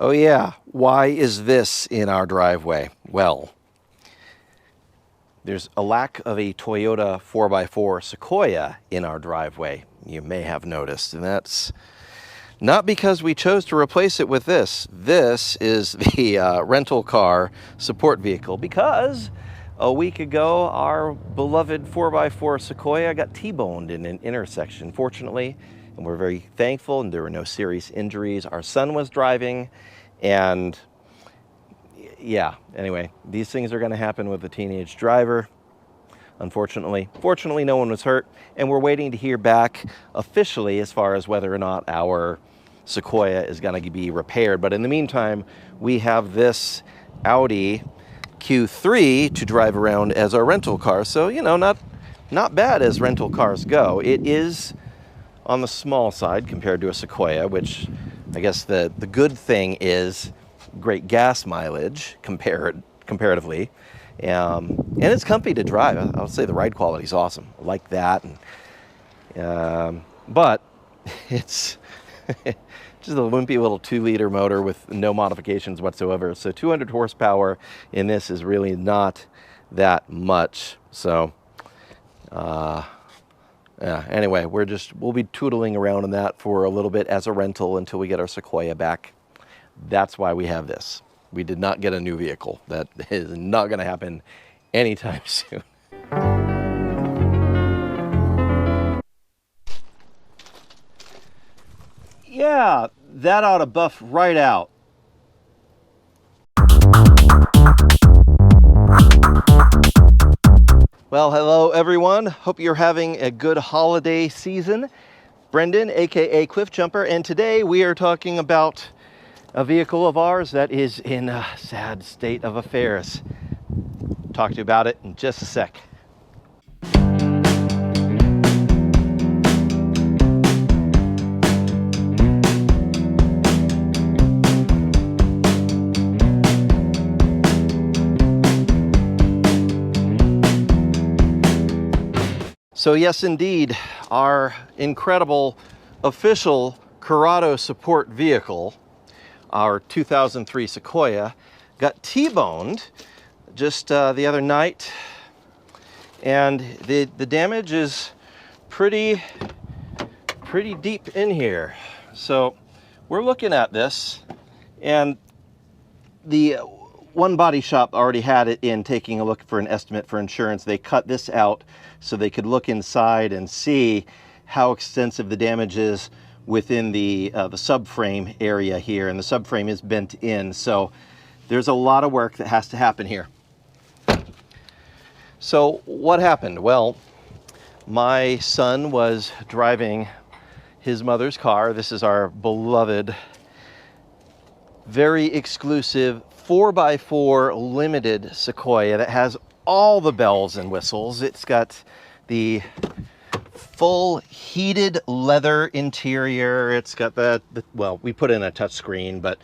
Oh yeah, why is this in our driveway? Well, there's a lack of a Toyota 4x4 Sequoia in our driveway, you may have noticed, and that's not because we chose to replace it with this. This is the rental car support vehicle because a week ago our beloved 4x4 Sequoia got T-boned in an intersection, fortunately, and we're very thankful, and there were no serious injuries. Our son was driving, and yeah, anyway, these things are going to happen with a teenage driver, unfortunately. Fortunately, no one was hurt, and we're waiting to hear back officially as far as whether or not our Sequoia is going to be repaired. But in the meantime, we have this Audi Q3 to drive around as our rental car. So, you know, not bad as rental cars go. It is on the small side compared to a Sequoia, which I guess the good thing is great gas mileage comparatively. And it's comfy to drive. I would say the ride quality is awesome. I like that. And, but it's just a wimpy little 2-liter motor with no modifications whatsoever. So 200 horsepower in this is really not that much. So, yeah, anyway, we'll be tootling around in that for a little bit as a rental until we get our Sequoia back. That's why we have this. We did not get a new vehicle. That is not going to happen anytime soon. Yeah, that ought to buff right out. Well, hello everyone. Hope you're having a good holiday season. Brendan, aka Cliff Jumper, and today we are talking about a vehicle of ours that is in a sad state of affairs. Talk to you about it in just a sec. So yes, indeed, our incredible official Corrado support vehicle, our 2003 Sequoia, got T-boned just the other night, and the damage is pretty deep in here. So we're looking at this, and the one body shop already had it in taking a look for an estimate for insurance. They cut this out so they could look inside and see how extensive the damage is within the subframe area here, and the subframe is bent in, so there's a lot of work that has to happen here. So what happened? Well, my son was driving his mother's car. This is our beloved, very exclusive 4x4 limited Sequoia that has all the bells and whistles. It's got the full heated leather interior. It's got well, we put in a touch screen, but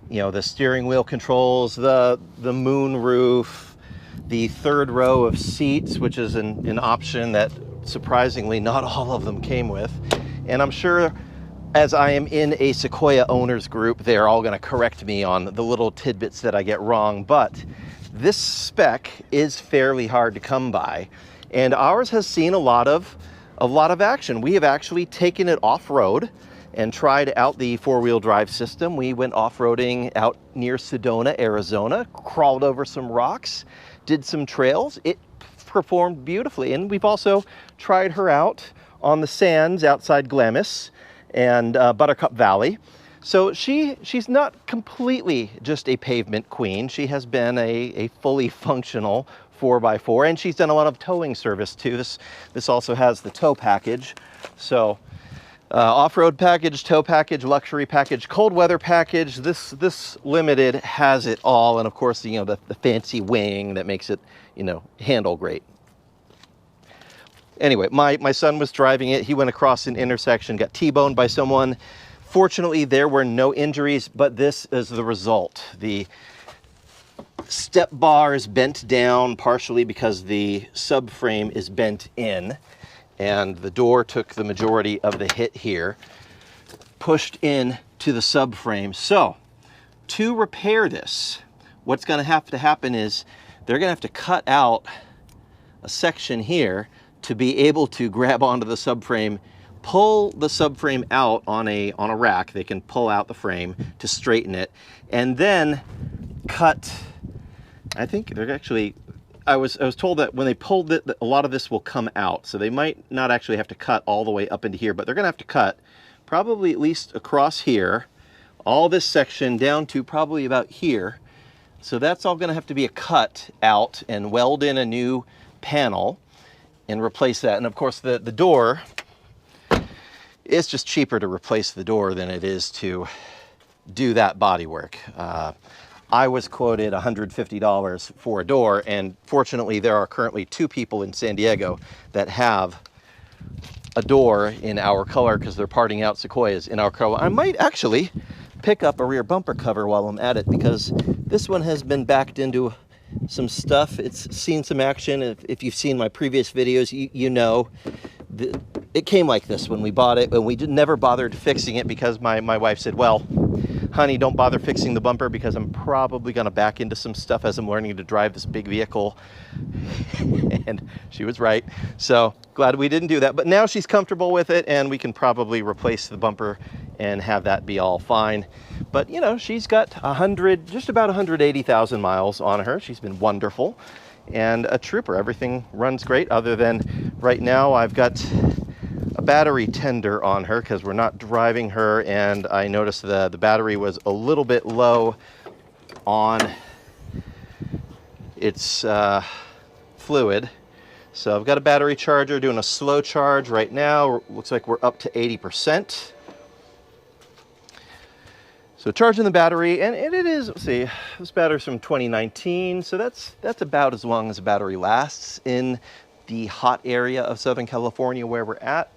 you know, the steering wheel controls, the moon roof, the third row of seats, which is an option that surprisingly not all of them came with. And I'm sure, as I am in a Sequoia owners group, they're all going to correct me on the little tidbits that I get wrong, but this spec is fairly hard to come by, and ours has seen a lot of action. We have actually taken it off-road and tried out the four-wheel drive system. We went off-roading out near Sedona, Arizona, crawled over some rocks, did some trails. It performed beautifully, and we've also tried her out on the sands outside Glamis and Buttercup Valley. So she's not completely just a pavement queen. She has been a fully functional 4x4, and she's done a lot of towing service too. This also has the tow package. So off-road package, tow package, luxury package, cold weather package. This limited has it all, and of course, you know, the fancy wing that makes it, you know, handle great. Anyway, my son was driving it. He went across an intersection, got T-boned by someone. Fortunately, there were no injuries, but this is the result. The step bar is bent down partially because the subframe is bent in, and the door took the majority of the hit here, pushed in to the subframe. So to repair this, what's going to have to happen is they're going to have to cut out a section here to be able to grab onto the subframe, pull the subframe out on a rack. They can pull out the frame to straighten it, and then cut. I think they're actually, I was told that when they pulled it, a lot of this will come out. So they might not actually have to cut all the way up into here, but they're gonna have to cut probably at least across here, all this section down to probably about here. So that's all gonna have to be a cut out and weld in a new panel and replace that. And of course the door, it's just cheaper to replace the door than it is to do that body work. I was quoted $150 for a door, and fortunately there are currently 2 people in San Diego that have a door in our color because they're parting out Sequoias in our color. I might actually pick up a rear bumper cover while I'm at it, because this one has been backed into some stuff. It's seen some action. If you've seen my previous videos, you know it came like this when we bought it, and we never bothered fixing it because my wife said, well, honey, don't bother fixing the bumper because I'm probably going to back into some stuff as I'm learning to drive this big vehicle. And she was right. So glad we didn't do that. But now she's comfortable with it, and we can probably replace the bumper and have that be all fine. But you know, she's got just about 180,000 miles on her. She's been wonderful and a trooper. Everything runs great, other than right now I've got a battery tender on her because we're not driving her, and I noticed the battery was a little bit low on its fluid. So I've got a battery charger doing a slow charge right now. Looks like we're up to 80%. So charging the battery, and it is, let's see, this battery's from 2019, so that's about as long as a battery lasts in the hot area of Southern California where we're at.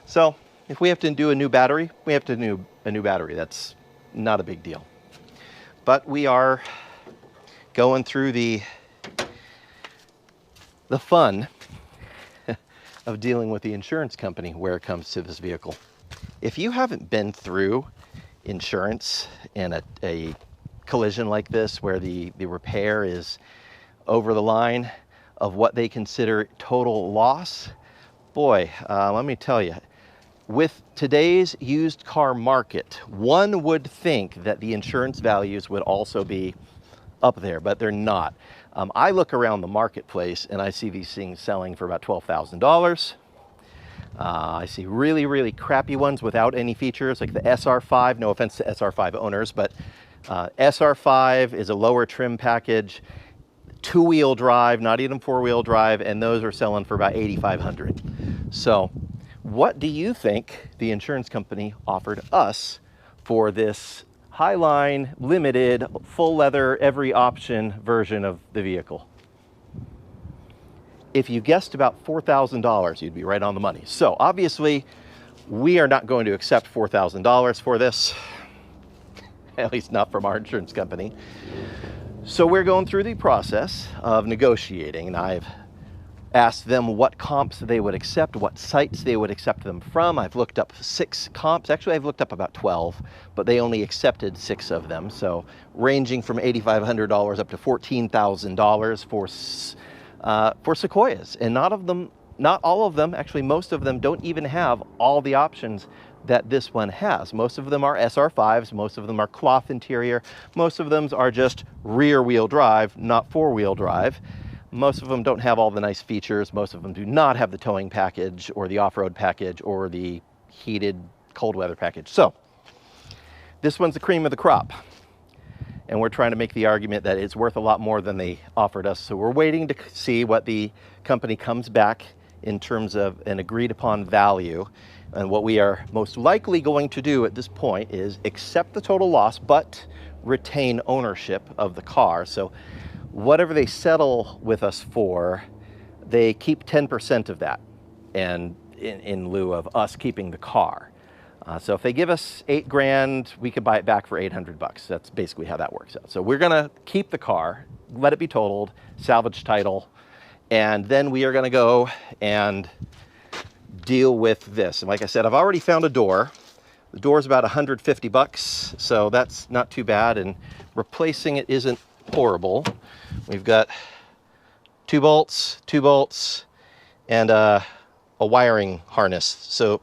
So if we have to do a new battery, we have to do a new battery. That's not a big deal. But we are going through the fun of dealing with the insurance company where it comes to this vehicle. If you haven't been through insurance in a collision like this, where the repair is over the line of what they consider total loss, boy, let me tell you, with today's used car market, one would think that the insurance values would also be up there, but they're not. I look around the marketplace and I see these things selling for about $12,000. I see really, really crappy ones without any features, like the SR5. No offense to SR5 owners, but SR5 is a lower trim package, 2-wheel drive, not even 4-wheel drive, and those are selling for about $8,500. So what do you think the insurance company offered us for this Highline limited, full leather, every option version of the vehicle? If you guessed about $4,000, you'd be right on the money. So obviously, we are not going to accept $4,000 for this, at least not from our insurance company. So we're going through the process of negotiating, and I've asked them what comps they would accept, what sites they would accept them from. I've looked up 6 comps. Actually, I've looked up about 12, but they only accepted 6 of them. So ranging from $8,500 up to $14,000 for Sequoias. And not all of them, actually most of them don't even have all the options that this one has. Most of them are SR5s, most of them are cloth interior, most of them are just rear wheel drive, not 4-wheel drive. Most of them don't have all the nice features. Most of them do not have the towing package or the off-road package or the heated cold weather package. So this one's the cream of the crop. And we're trying to make the argument that it's worth a lot more than they offered us. So we're waiting to see what the company comes back in terms of an agreed upon value. And what we are most likely going to do at this point is accept the total loss, but retain ownership of the car. So whatever they settle with us for, they keep 10% of that, and in lieu of us keeping the car. So if they give us $8,000, we could buy it back for $800. That's basically how that works out. So we're gonna keep the car, let it be totaled, salvage title, and then we are gonna go and deal with this. And like I said, I've already found a door The door's about 150 bucks, so that's not too bad, and replacing it isn't horrible. We've got 2 bolts, and a wiring harness. So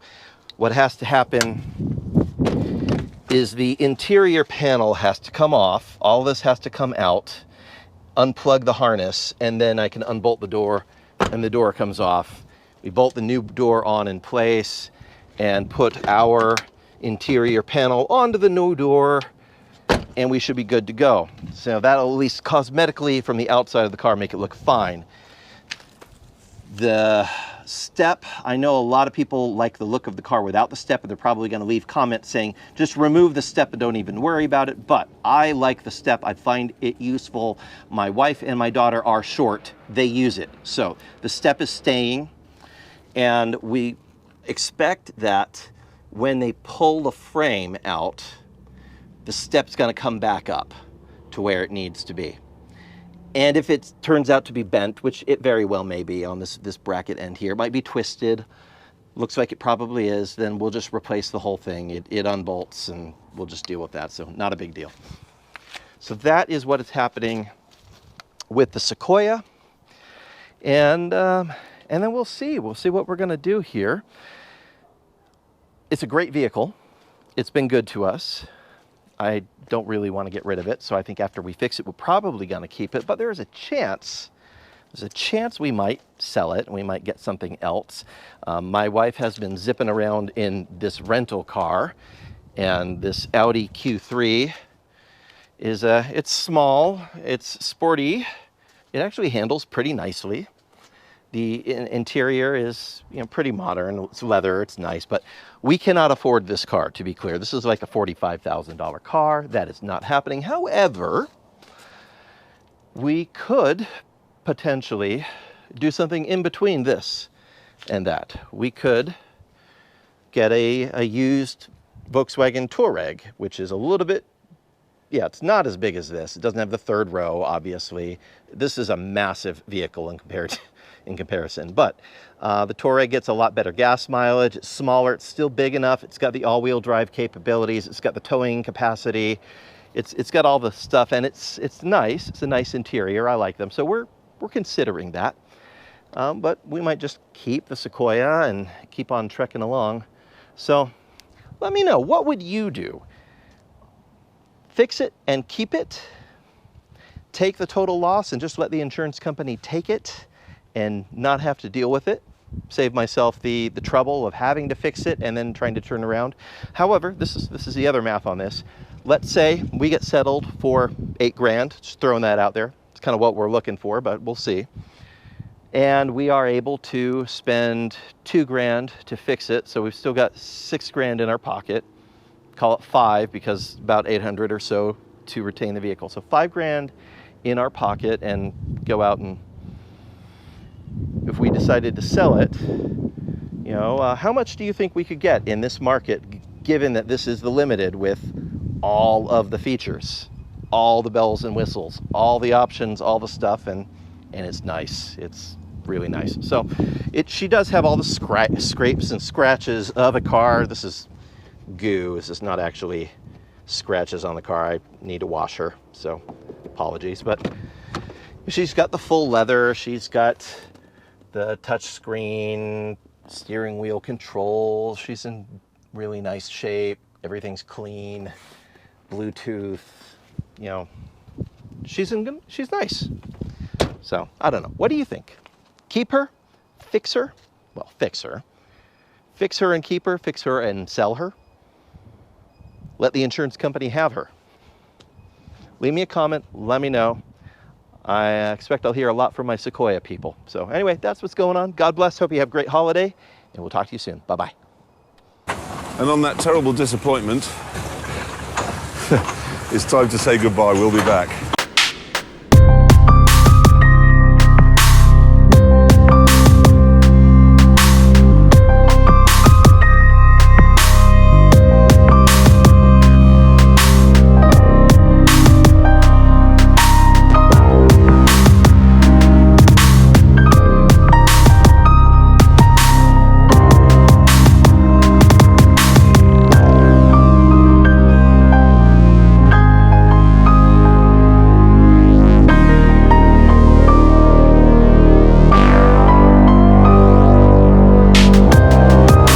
what has to happen is the interior panel has to come off. All this has to come out, unplug the harness, and then I can unbolt the door, and the door comes off. We bolt the new door on in place and put our interior panel onto the new door, and we should be good to go. So that'll at least cosmetically from the outside of the car make it look fine. The step, I know a lot of people like the look of the car without the step, and they're probably going to leave comments saying just remove the step and don't even worry about it, but I like the step. I find it useful. My wife and my daughter are short, they use it, so the step is staying, and we expect that when they pull the frame out, the step's going to come back up to where it needs to be. And if it turns out to be bent, which it very well may be on this bracket end here, it might be twisted, looks like it probably is, then we'll just replace the whole thing. It unbolts and we'll just deal with that, so not a big deal. So that is what is happening with the Sequoia. And then we'll see what we're gonna do here. It's a great vehicle. It's been good to us. I don't really want to get rid of it, so I think after we fix it, we're probably going to keep it, but there's a chance we might sell it and we might get something else. My wife has been zipping around in this rental car, and this Audi Q3 is, it's small, it's sporty, it actually handles pretty nicely. The interior is, you know, pretty modern. It's leather, it's nice, but we cannot afford this car, to be clear. This is like a $45,000 car. That is not happening. However, we could potentially do something in between this and that. We could get a used Volkswagen Touareg, which is a little bit, yeah, it's not as big as this. It doesn't have the third row, obviously. This is a massive vehicle in comparison, but the Touareg gets a lot better gas mileage. It's smaller, it's still big enough. It's got the all-wheel drive capabilities. It's got the towing capacity. It's got all the stuff, and it's nice. It's a nice interior. I like them, so we're considering that. But we might just keep the Sequoia and keep on trekking along. So let me know, what would you do? Fix it and keep it? Take the total loss and just let the insurance company take it and not have to deal with it? Save myself the trouble of having to fix it and then trying to turn around. However, this is the other math on this. Let's say we get settled for 8 grand, just throwing that out there. It's kind of what we're looking for, but we'll see. And we are able to spend 2 grand to fix it, so we've still got 6 grand in our pocket. Call it 5 because about 800 or so to retain the vehicle. So 5 grand in our pocket, and go out and, if we decided to sell it, you know, how much do you think we could get in this market, given that this is the Limited with all of the features, all the bells and whistles, all the options, all the stuff, and it's nice. It's really nice. So she does have all the scrapes and scratches of a car. This is goo. This is not actually scratches on the car. I need to wash her, so apologies. But she's got the full leather. She's got the touch screen, steering wheel controls. She's in really nice shape. Everything's clean. Bluetooth, you know, she's nice. So I don't know. What do you think? Keep her? Fix her? Well, fix her. Fix her and keep her. Fix her and sell her. Let the insurance company have her. Leave me a comment. Let me know. I expect I'll hear a lot from my Sequoia people. So anyway, that's what's going on. God bless. Hope you have a great holiday, and we'll talk to you soon. Bye-bye. And on that terrible disappointment, it's time to say goodbye. We'll be back.